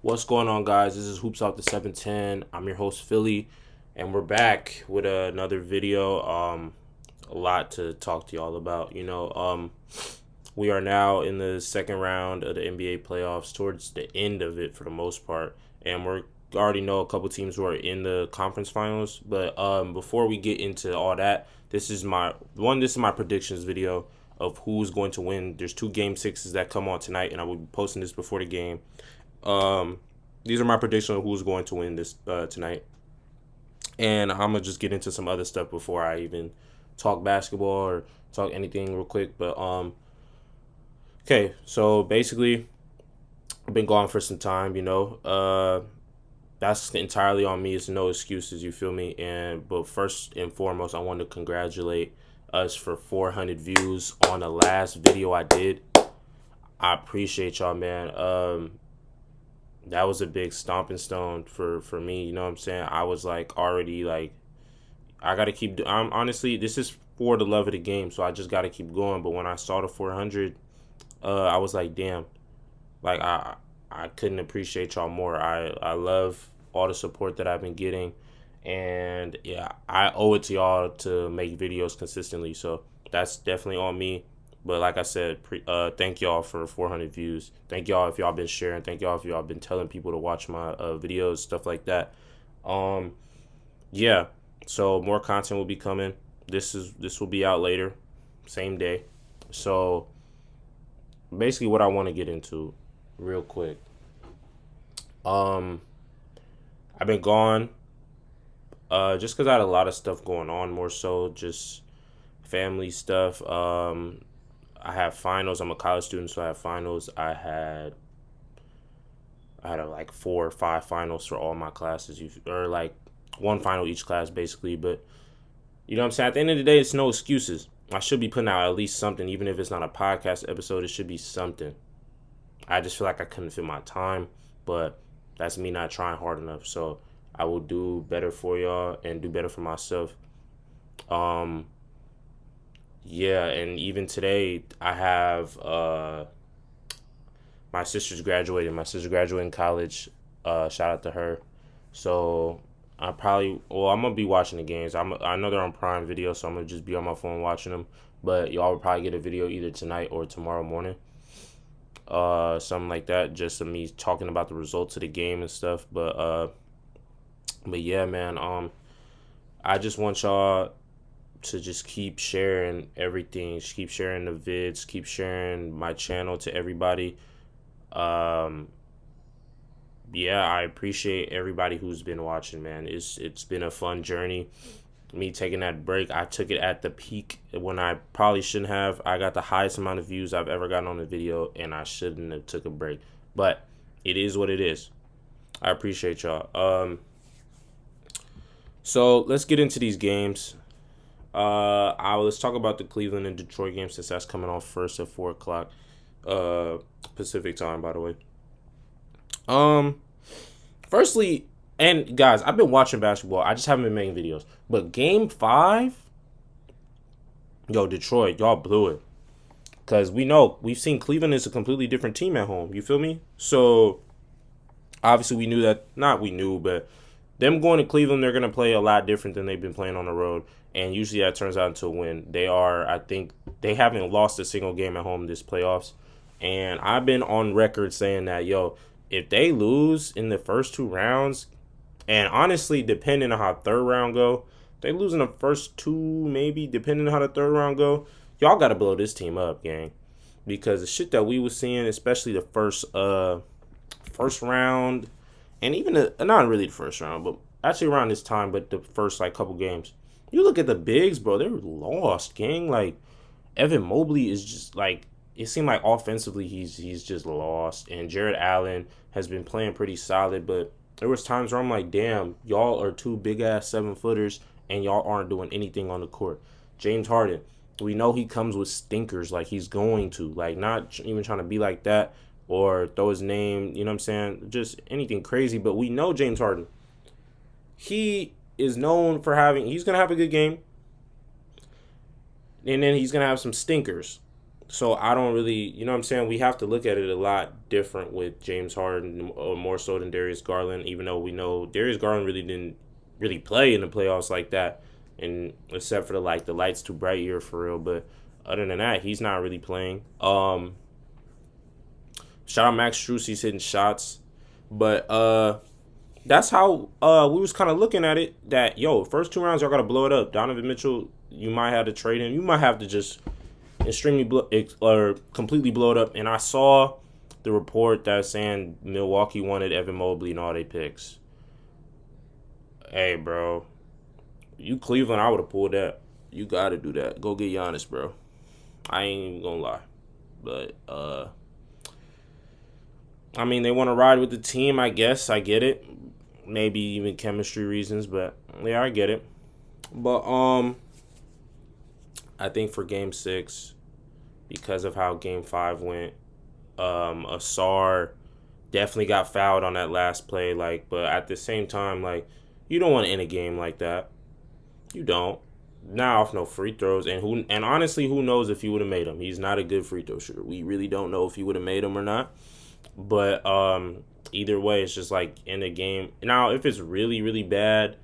What's going on, guys? This is Hoops Out the 710. I'm your host, Philly, and we're back with another video. A lot to talk to y'all about. We are now in the second round of the NBA playoffs, towards the end of it for the most part, and we already know a couple teams who are in the conference finals. But before we get into all that, this is my predictions video of who's going to win. There's two game sixes that come on tonight, and I will be posting this before the game. These are my predictions of who's going to win this tonight, and I'm gonna just get into some other stuff before I even talk basketball or talk anything real quick. But okay. So basically, I've been gone for some time. That's entirely on me. It's no excuses. You feel me? But first and foremost, I want to congratulate us for 400 views on the last video I did. I appreciate y'all, man. That was a big stomping stone for me. You know what I'm saying? I was like already like, I gotta keep. I'm honestly, this is for the love of the game, so I just gotta keep going. But when I saw the 400, I was like, damn, like I couldn't appreciate y'all more. I love all the support that I've been getting, and yeah, I owe it to y'all to make videos consistently. So that's definitely on me. But like I said, thank y'all for 400 views. Thank y'all if y'all been sharing. Thank y'all if y'all been telling people to watch my videos, stuff like that. Um, yeah. So more content will be coming. This will be out later, same day. So basically, what I want to get into, real quick. Um, I've been gone, just because I had a lot of stuff going on. More so, just family stuff. I have finals. I'm a college student, so I have finals. I had like 4 or 5 finals for all my classes, or like one final each class, basically. But you know what I'm saying? At the end of the day, it's no excuses. I should be putting out at least something, even if it's not a podcast episode. It should be something. I just feel like I couldn't fit my time, but that's me not trying hard enough. So I will do better for y'all and do better for myself. Um, yeah, and even today, I have my sister's graduating. My sister graduating college. Shout out to her. So I'm gonna be watching the games. I know they're on Prime Video, so I'm gonna just be on my phone watching them. But y'all will probably get a video either tonight or tomorrow morning. Something like that. Just of me talking about the results of the game and stuff. But yeah, man. I just want y'all to just keep sharing everything. Just keep sharing the vids. Keep sharing my channel to everybody. Um, yeah, I appreciate everybody who's been watching, man. It's been a fun journey. Me taking that break, I took it at the peak when I probably shouldn't have. I got the highest amount of views I've ever gotten on a video, and I shouldn't have took a break. But it is what it is. I appreciate y'all. So let's get into these games. Let's talk about the Cleveland and Detroit game, since that's coming off first at 4 o'clock, Pacific time, by the way. Firstly, and guys, I've been watching basketball. I just haven't been making videos. But game 5, yo, Detroit, y'all blew it. Because we've seen Cleveland is a completely different team at home. You feel me? So obviously we knew that. Not we knew, but them going to Cleveland, they're going to play a lot different than they've been playing on the road. And usually that turns out into a win. I think, they haven't lost a single game at home this playoffs. And I've been on record saying that, yo, if they lose in the first 2 rounds, and honestly, depending on how third round go, they lose in the first 2, maybe, depending on how the third round go, y'all got to blow this team up, gang. Because the shit that we was seeing, especially the first round, and even not really the first round, but actually around this time, but the first like couple games, you look at the bigs, bro, they're lost, gang. Like Evan Mobley is just like, it seemed like offensively he's just lost, and Jared Allen has been playing pretty solid, but there was times where I'm like, damn, y'all are 2 big ass 7-footers and y'all aren't doing anything on the court. James Harden, we know he comes with stinkers, like he's going to, like not even trying to be like that or throw his name, you know what I'm saying, just anything crazy, but we know James Harden. He is known for he's gonna have a good game, and then he's gonna have some stinkers. So I don't really, you know what I'm saying? We have to look at it a lot different with James Harden, or more so than Darius Garland, even though we know Darius Garland really didn't really play in the playoffs like that, and except for the lights too bright year for real. But other than that, he's not really playing. Shout out Max Strus, he's hitting shots. But that's how we was kind of looking at it. That yo, first 2 rounds y'all gotta blow it up. Donovan Mitchell, you might have to trade him. You might have to just or completely blow it up. And I saw the report that's saying Milwaukee wanted Evan Mobley and all their picks. Hey, bro, you Cleveland, I would have pulled that. You got to do that. Go get Giannis, bro. I ain't even gonna lie, but I mean, they want to ride with the team. I guess I get it. Maybe even chemistry reasons, but yeah, I get it. But I think for Game 6, because of how Game 5 went, Asar definitely got fouled on that last play. Like, but at the same time, like, you don't want to end a game like that. You don't. Not off no free throws, and honestly, who knows if he would have made them? He's not a good free throw shooter. We really don't know if he would have made them or not. But either way, it's just like in the game. Now, if it's really really bad,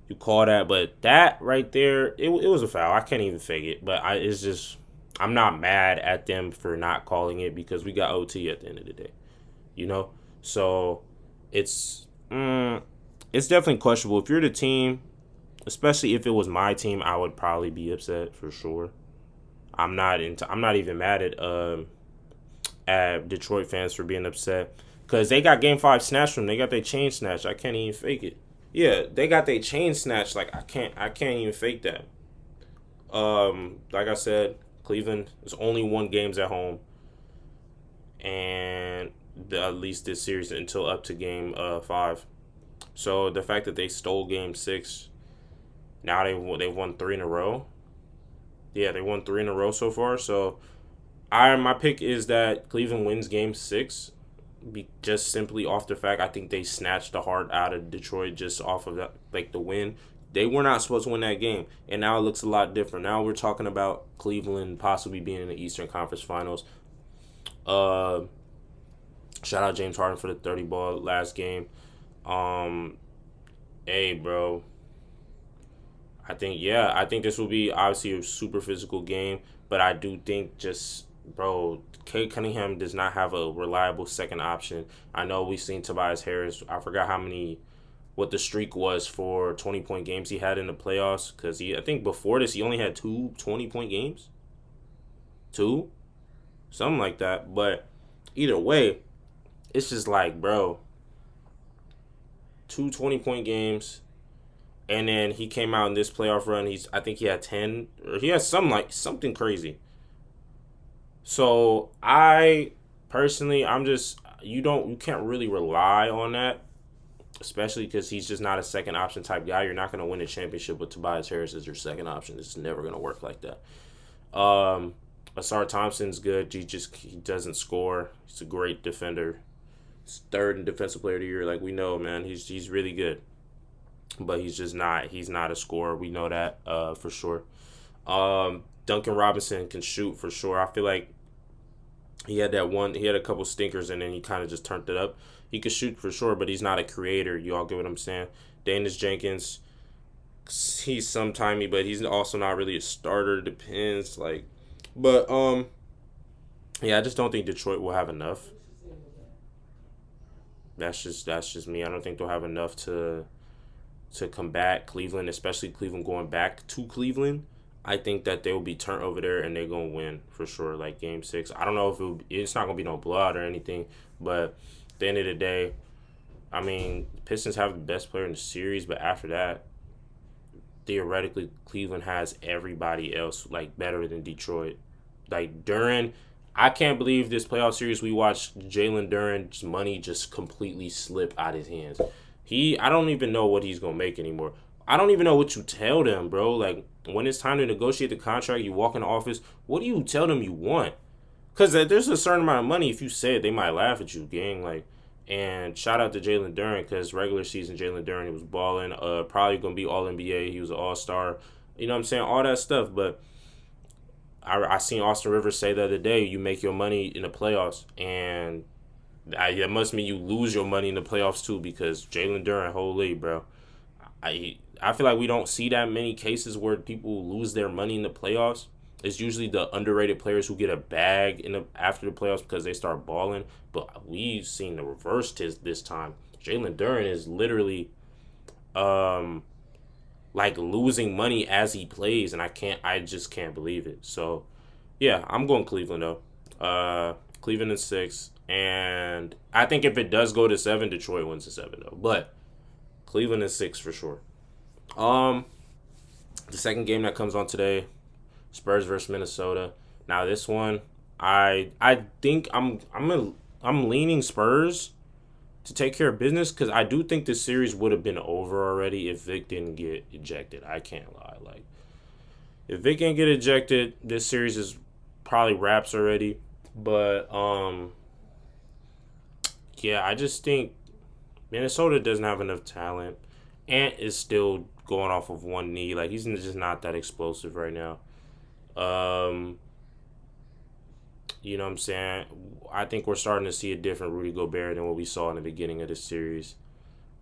you call that. But that right there, it was a foul. I can't even fake it. But it's just I'm not mad at them for not calling it because we got OT at the end of the day. You know, so it's it's definitely questionable. If you're the team, especially if it was my team, I would probably be upset for sure. I'm not even mad at Detroit fans for being upset because they got Game 5 snatched from them. They got their chain snatched. I can't even fake it. Yeah, they got their chain snatched. Like I can't even fake that. Like I said, Cleveland is only won games at home, and at least this series until up to Game 5. So the fact that they stole Game 6, now they've won 3 in a row. Yeah, they won 3 in a row so far. So my pick is that Cleveland wins Game 6, just simply off the fact I think they snatched the heart out of Detroit just off of that, like the win. They were not supposed to win that game, and now it looks a lot different. Now we're talking about Cleveland possibly being in the Eastern Conference Finals. Uh, Shout out James Harden for the 30 ball last game. Um, hey, bro, I think this will be obviously a super physical game, but I do think just bro, Kate Cunningham does not have a reliable second option. I know we've seen Tobias Harris. I forgot what the streak was for 20-point games he had in the playoffs because I think before this he only had two 20-point games, two, something like that. But either way, it's just like bro, two 20-point games. And then he came out in this playoff run. I think he had 10, or he has something crazy. So I personally, you can't really rely on that, especially because he's just not a second option type guy. You're not going to win a championship with Tobias Harris as your second option. It's never going to work like that. Asar Thompson's good. He doesn't score. He's a great defender. He's third in defensive player of the year. Like we know, man, he's really good. But he's not a scorer. We know that for sure. Duncan Robinson can shoot for sure. I feel like he had a couple stinkers and then he kind of just turned it up. He could shoot for sure, but he's not a creator. You all get what I'm saying? Danius Jenkins, he's sometimey, but he's also not really a starter. Depends, but yeah, I just don't think Detroit will have enough. That's just me. I don't think they'll have enough to combat Cleveland, especially Cleveland going back to Cleveland. I think that they will be turned over there and they're gonna win for sure. Like Game 6, I don't know if it's not gonna be no blowout or anything, but at the end of the day, I mean, Pistons have the best player in the series, but after that, theoretically, Cleveland has everybody else like better than Detroit. Like Duran, I can't believe this playoff series we watched Jalen Duran's money just completely slip out his hands. I don't even know what he's gonna make anymore. I don't even know what you tell them, bro. Like when it's time to negotiate the contract, you walk in the office. What do you tell them you want? Because there's a certain amount of money. If you say it, they might laugh at you, gang. Like, and shout out to Jalen Duran because regular season Jalen Duran, he was balling. Probably gonna be All NBA. He was an All Star. You know what I'm saying? All that stuff. But I seen Austin Rivers say the other day, you make your money in the playoffs, and that must mean you lose your money in the playoffs too, because Jalen Duren, holy bro, I feel like we don't see that many cases where people lose their money in the playoffs. It's usually the underrated players who get a bag after the playoffs because they start balling. But we've seen the reverse this time. Jalen Duren is literally um like losing money as he plays, and I just can't believe it. So yeah, I'm going Cleveland though. Cleveland in 6, and I think if it does go to 7, Detroit wins the 7 though. But Cleveland in 6 for sure. Um, the second game that comes on today, Spurs versus Minnesota. Now this one, I think I'm leaning Spurs to take care of business because I do think this series would have been over already if Vic didn't get ejected. I can't lie. Like if Vic didn't get ejected, this series is probably wraps already. But yeah, I just think Minnesota doesn't have enough talent. Ant is still going off of one knee. Like he's just not that explosive right now. Um, you know what I'm saying? I think we're starting to see a different Rudy Gobert than what we saw in the beginning of the series.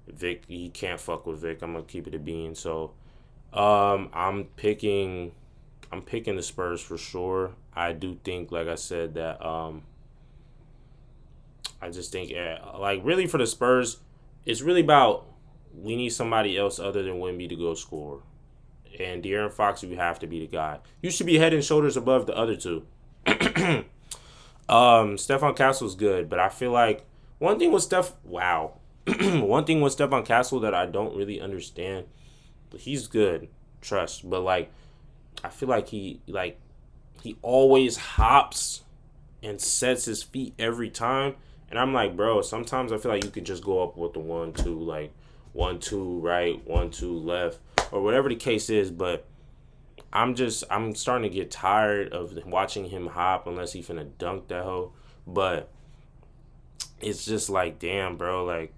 Vic, he can't fuck with Vic. I'm gonna keep it a bean. So, I'm picking the Spurs for sure. I do think, like I said, that I just think, like really for the Spurs, it's really about we need somebody else other than Wemby to go score. And De'Aaron Fox, you have to be the guy. You should be head and shoulders above the other two. Stephon Castle's good, but I feel like one thing with one thing with Stephon Castle that I don't really understand. He's good, trust, but like I feel like he always hops and sets his feet every time, and I'm like, bro, sometimes I feel like you could just go up with the 1-2, like 1-2 right, 1-2 left, or whatever the case is, but I'm starting to get tired of watching him hop unless he finna dunk that hoe. But it's just like, damn, bro, like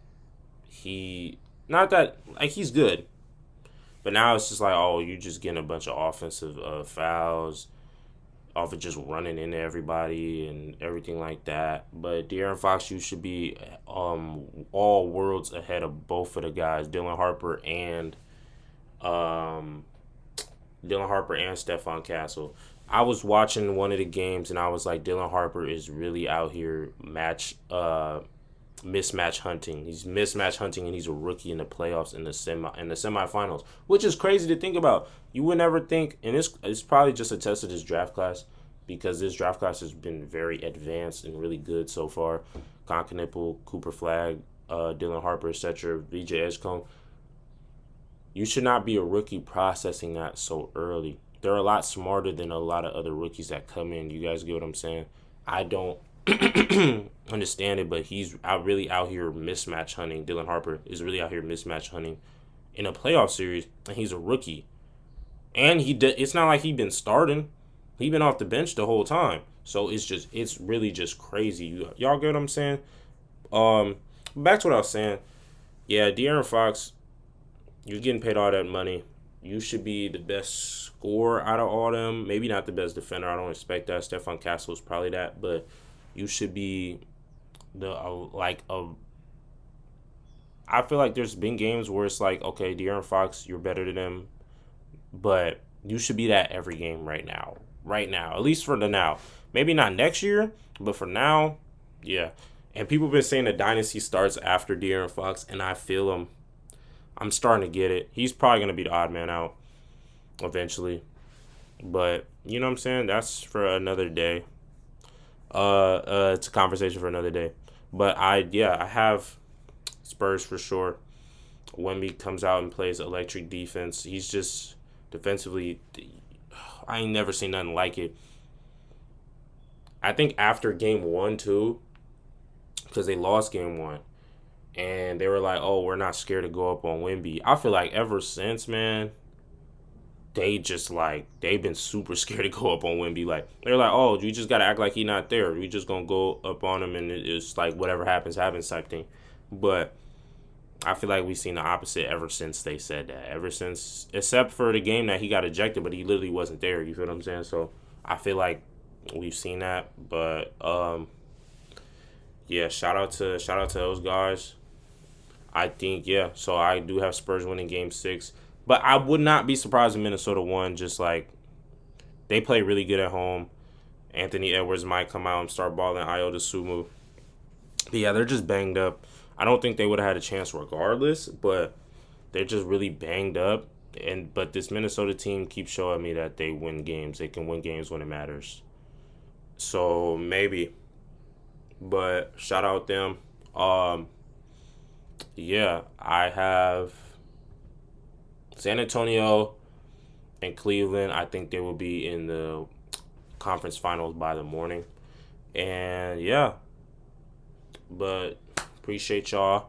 he not that like he's good, but now it's just like, oh, you just getting a bunch of offensive fouls off of just running into everybody and everything like that. But De'Aaron Fox, you should be all worlds ahead of both of the guys, um Dylan Harper and Stephon Castle. I was watching one of the games and I was like, Dylan Harper is really out here mismatch hunting. He's mismatch hunting and he's a rookie in the playoffs in the semifinals, which is crazy to think about. You would never think, and it's probably just a test of this draft class because this draft class has been very advanced and really good so far. Conkinipple, Cooper Flag, Dylan Harper, etc., VJ Edgecombe. You should not be a rookie processing that so early. They're a lot smarter than a lot of other rookies that come in. You guys get what I'm saying? I don't understand it, but he's really out here mismatch hunting. Dylan Harper is really out here mismatch hunting in a playoff series, and he's a rookie. And it's not like he's been starting. He's been off the bench the whole time. So it's really just crazy. Y'all get what I'm saying? Back to what I was saying. Yeah, De'Aaron Fox, you're getting paid all that money. You should be the best scorer out of all them. Maybe not the best defender. I don't expect that. Stephon Castle is probably that, but you should be I feel like there's been games where it's like, okay, De'Aaron Fox, you're better than him, but you should be that every game right now. Right now, at least for the now. Maybe not next year, but for now, yeah. And people have been saying the dynasty starts after De'Aaron Fox, and I feel him. I'm starting to get it. He's probably going to be the odd man out eventually. But, you know what I'm saying? That's for another day. It's a conversation for another day. But I have Spurs for sure. Wemby comes out and plays electric defense. He's just defensively, I ain't never seen nothing like it. I think after game 1 too, because they lost game 1. And they were like, oh, we're not scared to go up on Wemby. I feel like ever since, man, they've been super scared to go up on Wemby. Like, they're like, oh, you just got to act like he's not there. We just going to go up on him and it's like whatever happens type thing. But I feel like we've seen the opposite ever since they said that. Ever since, except for the game that he got ejected, but he literally wasn't there. You feel what I'm saying? So I feel like we've seen that, but yeah, shout out to those guys. I think yeah. So I do have Spurs winning Game 6, but I would not be surprised if Minnesota won. Just like they play really good at home. Anthony Edwards might come out and start balling. Iota Sumu. But yeah, they're just banged up. I don't think they would have had a chance regardless, but they're just really banged up. But this Minnesota team keeps showing me that they win games. They can win games when it matters. So maybe, but shout out them. Um, yeah, I have San Antonio and Cleveland. I think they will be in the conference finals by the morning. And yeah, but appreciate y'all.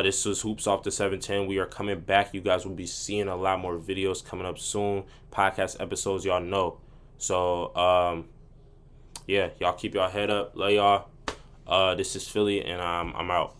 This was Hoops Off the 710. We are coming back. You guys will be seeing a lot more videos coming up soon. Podcast episodes, y'all know. So, yeah, y'all keep y'all head up. Love y'all. This is Philly, and I'm out.